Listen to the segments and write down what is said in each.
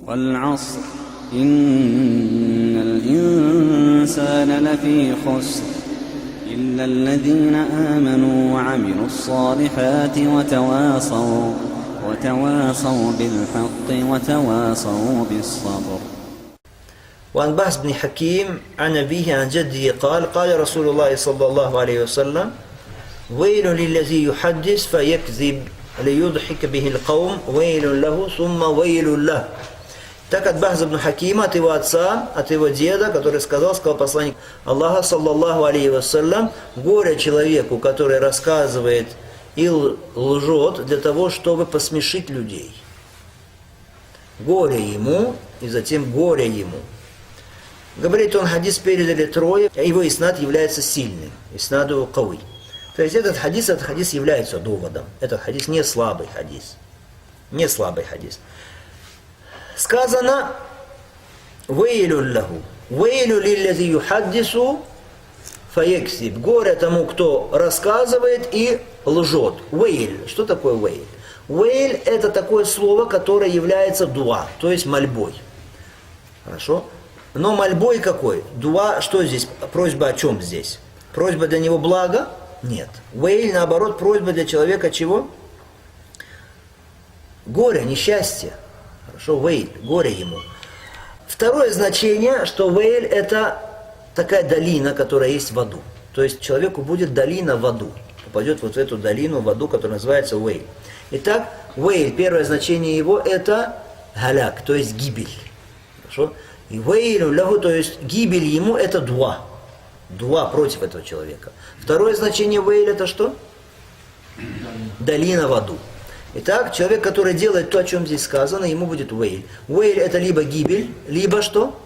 والعصر إن الإنسان لفي خسر إلا الذين آمنوا وعملوا الصالحات وتواصوا بالحق وتواصوا بالصبر. وعن بهز بن حكيم عن أبيه عن جده قال رسول الله صلى الله عليه وسلم: ويل للذي يحدث فيكذب ليضحك به القوم ويل له ثم ويل له. Так от Бахза ибн Хакима, от его отца, от его деда, который сказал посланник Аллаха, саллаллаху алейхи вассалям: горе человеку, который рассказывает и лжет для того, чтобы посмешить людей. Горе ему, и затем горе ему. Говорит он, хадис передали трое, его иснад является сильным, иснаду кауи. То есть этот хадис является доводом. Этот хадис не слабый хадис. Не слабый хадис. Сказано: «Вейлю лаху, вейлю лиллязи юхаддису фаяксиб». Горе тому, кто рассказывает и лжет. Вейль. Что такое вейль? Вейль – это такое слово, которое является дуа, то есть мольбой. Хорошо? Но мольбой какой? Дуа, что здесь? Просьба о чем здесь? Просьба для него блага? Нет. Вейль, наоборот, просьба для человека чего? Горе, несчастье. Хорошо, вейль, горе ему. Второе значение, что вейль – это такая долина, которая есть в аду. То есть человеку будет долина в аду. Попадет вот в эту долину в аду, которая называется вейль. Итак, вейль, первое значение его – это галяк, то есть гибель. Хорошо? И вейлю лягу, то есть гибель ему – это дуа. Дуа против этого человека. Второе значение вейль – это что? Долина в аду. Итак, человек, который делает то, о чем здесь сказано, ему будет вейль. Вейль – это либо гибель, либо что?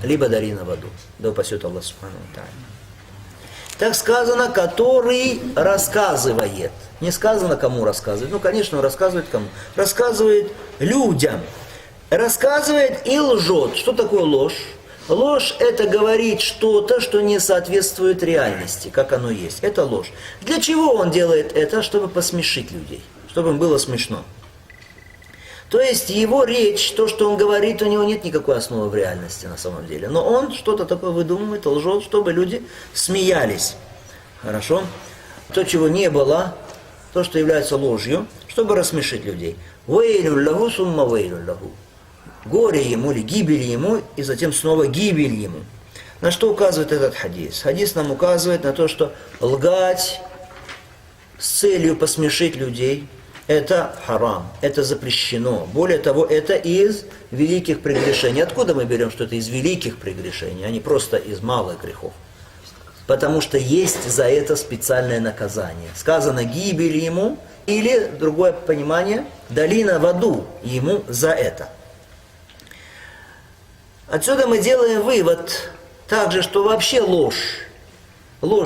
Либо долина в аду. Да упасет Аллах субхану ва тааля. Так сказано, который рассказывает. Не сказано, кому рассказывает. Ну, конечно, он рассказывает кому. Рассказывает людям. Рассказывает и лжет. Что такое ложь? Ложь – это говорить что-то, что не соответствует реальности, как оно есть. Это ложь. Для чего он делает это? Чтобы посмешить людей. Чтобы им было смешно. То есть его речь, то, что он говорит, у него нет никакой основы в реальности на самом деле. Но он что-то такое выдумывает, лжет, чтобы люди смеялись. Хорошо? То, чего не было, то, что является ложью, чтобы рассмешить людей. Вейлю лаху сумма вейлю лаху. Горе ему или гибель ему, и затем снова гибель ему. На что указывает этот хадис? Хадис нам указывает на то, что лгать с целью посмешить людей – это харам, это запрещено. Более того, это из великих прегрешений. Откуда мы берем, что это из великих прегрешений, а не просто из малых грехов? Потому что есть за это специальное наказание. Сказано гибель ему, или, другое понимание, долина в аду ему за это. Отсюда мы делаем вывод также, что вообще ложь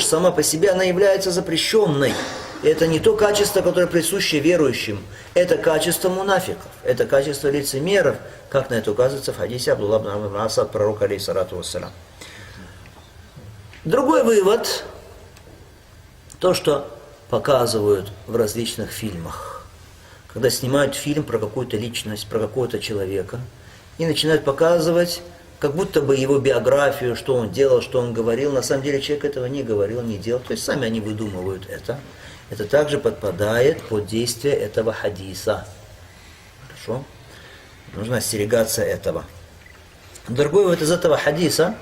сама по себе, она является запрещенной. Это не то качество, которое присуще верующим. Это качество мунафиков. Это качество лицемеров, как на это указывается в хадисе Абдулла ибн Аса от пророка алейхиссалату вассалям. Другой вывод, то, что показывают в различных фильмах. Когда снимают фильм про какую-то личность, про какого-то человека, и начинают показывать, как будто бы его биографию, что он делал, что он говорил. На самом деле человек этого не говорил, не делал. То есть сами они выдумывают это. Это также подпадает под действие этого хадиса. Хорошо? Нужно остерегаться этого. Другой вот из этого хадиса,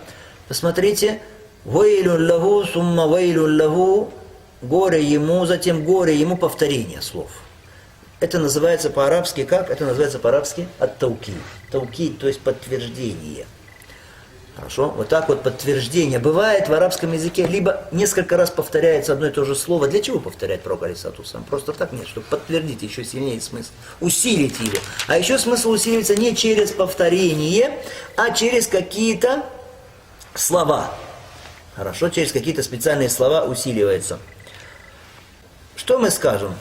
посмотрите, «Вейлюн лаху, сумма вейлюн лаху», горе ему, затем горе ему, повторение слов. Это называется по-арабски как? Это называется по-арабски ат-таукид. Таукид, то есть подтверждение. Хорошо? Вот так вот подтверждение. Бывает в арабском языке, либо несколько раз повторяется одно и то же слово. Для чего повторять пророк алейхиссалату вассалям? Просто так нет, чтобы подтвердить еще сильнее смысл. Усилить его. А еще смысл усиливается не через повторение, а через какие-то слова. Хорошо? Через какие-то специальные слова усиливается. Что мы скажем?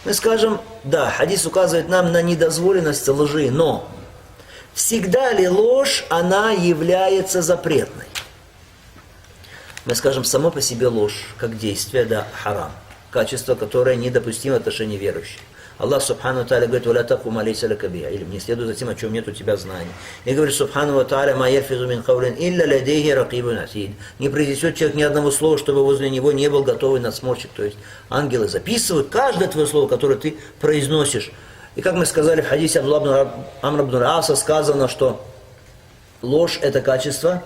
Мы скажем, да, хадис указывает нам на недозволенность лжи, но всегда ли ложь, она является запретной? Мы скажем, само по себе ложь, как действие, да, харам. Качество, которое недопустимо в отношении верующих. Аллах Субхану Тааля говорит: «Валя таку ма лейса лака биhi илм», не следуй за тем, о чем нет у тебя знаний. И говорит Субхану Тааля: «Ма яльфизу мин каулин илля лядейхи ракибун атид». Не произнесет человек ни одного слова, чтобы возле него не был готовый надсмотрщик. То есть ангелы записывают каждое твое слово, которое ты произносишь. И как мы сказали в хадисе Амр ибн Аса, сказано, что ложь – это качество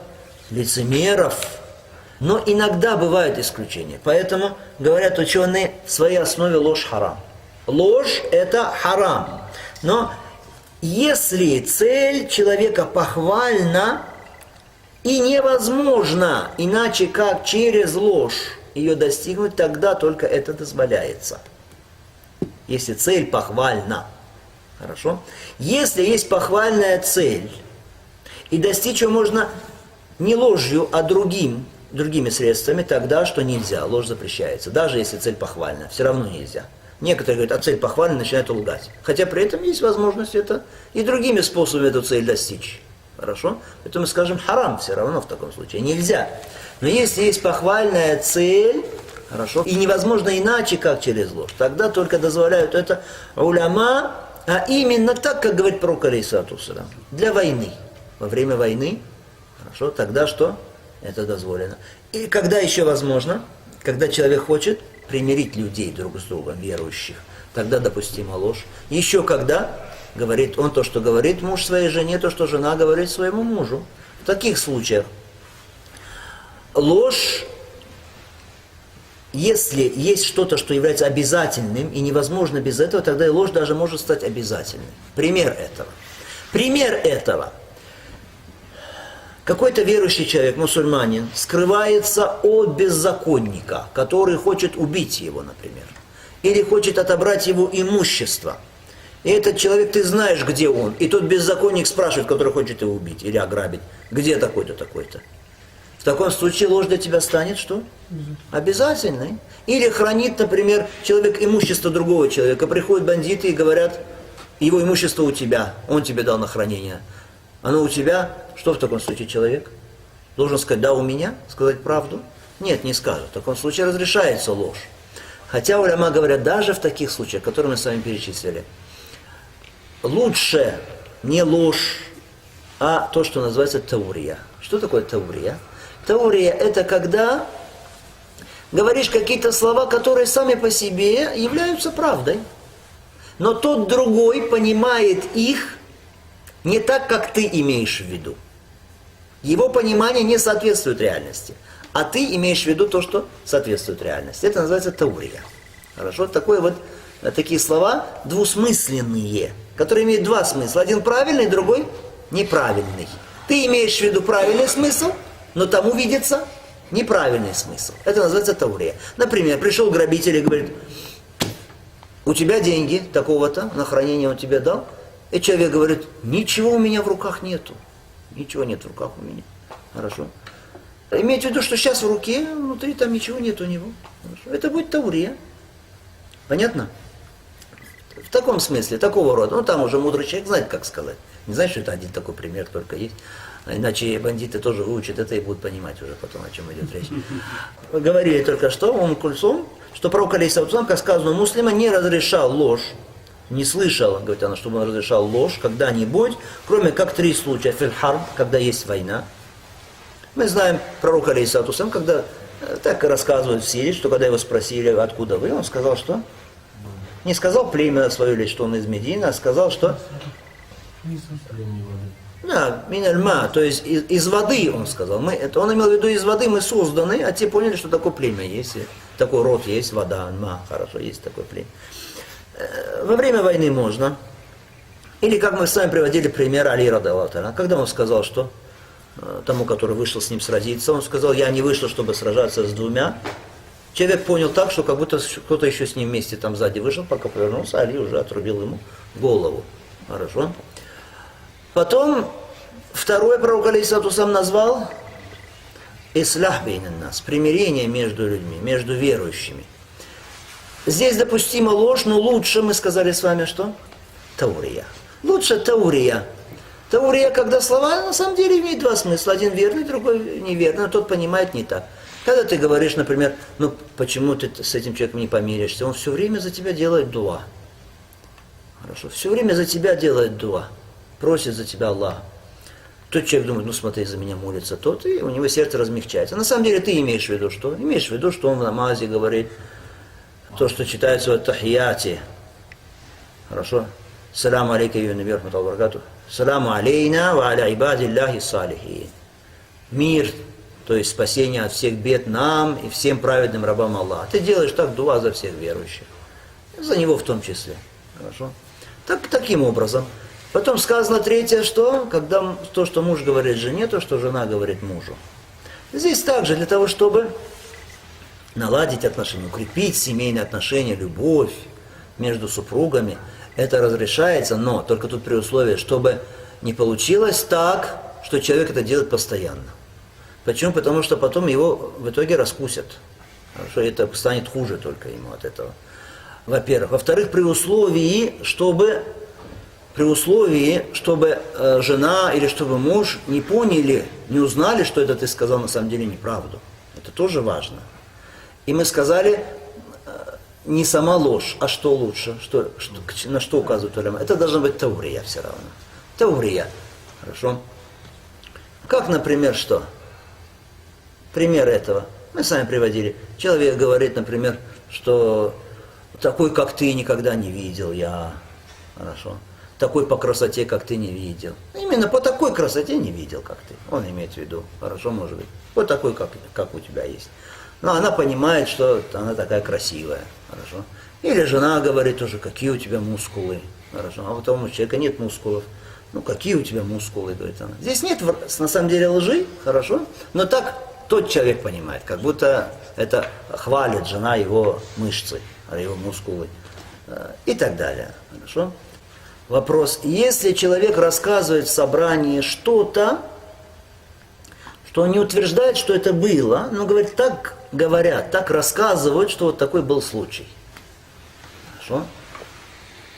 лицемеров. Но иногда бывают исключения. Поэтому говорят ученые, в своей основе ложь харам. Ложь – это харам. Но если цель человека похвальна и невозможно иначе как через ложь ее достигнуть, тогда только это дозволяется. Если цель похвальна. Хорошо? Если есть похвальная цель, и достичь ее можно не ложью, а другими средствами, тогда что нельзя, ложь запрещается. Даже если цель похвальная, все равно нельзя. Некоторые говорят, а цель похвальная, начинают лгать. Хотя при этом есть возможность это и другими способами эту цель достичь. Хорошо? Поэтому мы скажем харам все равно в таком случае. Нельзя. Но если есть похвальная цель, хорошо, и невозможно иначе, как через ложь, тогда только дозволяют это уляма, а именно так, как говорит пророк алейхиссалату вассалям, для войны. Во время войны, хорошо, тогда что? Это дозволено. И когда еще возможно, когда человек хочет примирить людей друг с другом, верующих, тогда допустима ложь. Еще когда говорит он то, что говорит муж своей жене, то, что жена говорит своему мужу. В таких случаях ложь, если есть что-то, что является обязательным, и невозможно без этого, тогда и ложь даже может стать обязательной. Пример этого. Какой-то верующий человек, мусульманин, скрывается от беззаконника, который хочет убить его, например, или хочет отобрать его имущество. И этот человек, ты знаешь, где он, и тот беззаконник спрашивает, который хочет его убить или ограбить, где такой-то, такой-то. В таком случае ложь для тебя станет что? Обязательной. Или хранит, например, человек имущество другого человека, приходят бандиты и говорят, его имущество у тебя, он тебе дал на хранение. Оно у тебя, что в таком случае человек? Должен сказать, да, у меня, сказать правду? Нет, не скажет. В таком случае разрешается ложь. Хотя уляма говорят, даже в таких случаях, которые мы с вами перечислили, лучше не ложь, а то, что называется таурия. Что такое таурия? Таурия – это когда говоришь какие-то слова, которые сами по себе являются правдой, но тот другой понимает их не так, как ты имеешь в виду. Его понимание не соответствует реальности. А ты имеешь в виду то, что соответствует реальности. Это называется таурия. Хорошо? Такие слова двусмысленные, которые имеют два смысла. Один правильный, другой неправильный. Ты имеешь в виду правильный смысл, но тому видится неправильный смысл. Это называется таурия. Например, пришел грабитель и говорит, у тебя деньги такого-то, на хранение он тебе дал. И человек говорит, ничего у меня в руках нету. Ничего нет в руках у меня. Хорошо. Имейте в виду, что сейчас в руке, внутри там ничего нет у него. Хорошо. Это будет таурия. Понятно? В таком смысле, такого рода. Там уже мудрый человек знает, как сказать. Не знает, что это один такой пример только есть. Иначе бандиты тоже выучат это и будут понимать уже потом, о чем идет речь. Мы говорили только что, Кульсум, что пророк алейхиссалату вассалям, как сказано, муслима не разрешал ложь. Не слышал, говорит она, чтобы он разрешал ложь когда-нибудь, кроме как 3 случая. Фильхарб, когда есть война. Мы знаем пророка алейхиссалату вассалям, когда так рассказывают в Сирии, что когда его спросили, откуда вы, он сказал, что? Не сказал племя свое, или что он из Медины, а сказал, что? Да, минальма, то есть из воды, он сказал. Он имел в виду, из воды мы созданы, а те поняли, что такое племя есть, такой род есть, вода, ма, хорошо, есть такое племя. Во время войны можно. Или, как мы с вами приводили пример Али радиаллаху анху, когда он сказал, что тому, который вышел с ним сразиться, он сказал, я не вышел, чтобы сражаться с 2. Человек понял так, что как будто кто-то еще с ним вместе там сзади вышел, пока повернулся, Али уже отрубил ему голову. Хорошо. Потом, второе пророк алейхиссалату вассалям назвал ислах бейнан нас, примирение между людьми, между верующими. Здесь допустима ложь, но лучше, мы сказали с вами, что? Таурия. Лучше таурия. Таурия, когда слова на самом деле имеют 2 смысла. Один верный, другой неверный, но тот понимает не так. Когда ты говоришь, например, почему ты с этим человеком не помиришься, он все время за тебя делает дуа. Хорошо. Все время за тебя делает дуа. Просит за тебя Аллах. Тот человек думает, ну смотри, за меня молится тот, и у него сердце размягчается. На самом деле ты имеешь в виду что? Имеешь в виду, что он в намазе говорит то, что читается в тахияте. Хорошо? Саламу алейка ва рахматуллахи ва баракатух. Саламу алейна ва аля ибадиллахи салихин. Мир, то есть спасение от всех бед нам и всем праведным рабам Аллаха. Ты делаешь так дуа за всех верующих. За него в том числе. Хорошо? Таким образом. Потом сказано третье, что? Когда то, что муж говорит жене, то, что жена говорит мужу. Здесь также для того, чтобы наладить отношения, укрепить семейные отношения, любовь между супругами, это разрешается, но только тут при условии, чтобы не получилось так, что человек это делает постоянно. Почему? Потому что потом его в итоге раскусят. Что это станет хуже только ему от этого. Во-первых. Во-вторых, при условии, чтобы жена или чтобы муж не поняли, не узнали, что это ты сказал на самом деле неправду. Это тоже важно. И мы сказали, не сама ложь, а что лучше, на что указывает уляма. Это должна быть таурия все равно. Таурия. Хорошо? Как, например, что? Пример этого. Мы сами приводили. Человек говорит, например, что такой, как ты, никогда не видел я. Хорошо? Такой по красоте, как ты, не видел. Именно по такой красоте не видел, как ты. Он имеет в виду. Хорошо, может быть. Вот такой, как у тебя есть. Но она понимает, что она такая красивая. Хорошо. Или жена говорит тоже, какие у тебя мускулы. Хорошо. А потом у человека нет мускулов. Ну, какие у тебя мускулы, говорит она. Здесь нет, на самом деле, лжи. Хорошо. Но так тот человек понимает, как будто это хвалит жена его мышцы, его мускулы. И так далее. Хорошо. Вопрос. Если человек рассказывает в собрании что-то, что он не утверждает, что это было, но говорит, так говорят, так рассказывают, что вот такой был случай. Хорошо?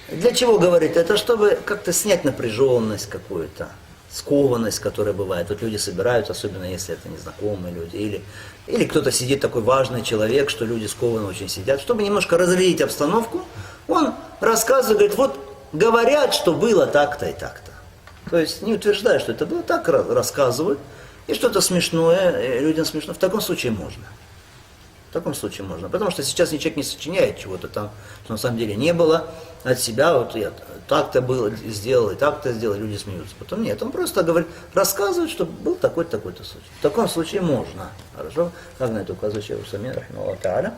Для чего говорит? Это чтобы как-то снять напряженность какую-то, скованность, которая бывает. Вот люди собираются, особенно если это незнакомые люди, или кто-то сидит такой важный человек, что люди скованно очень сидят. Чтобы немножко разрядить обстановку, он рассказывает, говорит, вот говорят, что было так-то и так-то. То есть не утверждая, что это было, так рассказывают. И что-то смешное, людям смешно. В таком случае можно. В таком случае можно. Потому что сейчас человек не сочиняет чего-то там, что на самом деле не было от себя. Вот я так-то было, сделал, и так-то сделал, люди смеются. Потом нет, он просто говорит, рассказывает, что был такой-то, такой-то случай. В таком случае можно. Хорошо? Как на это указывает Шейх Усаймин, рахимахуллаху тааля.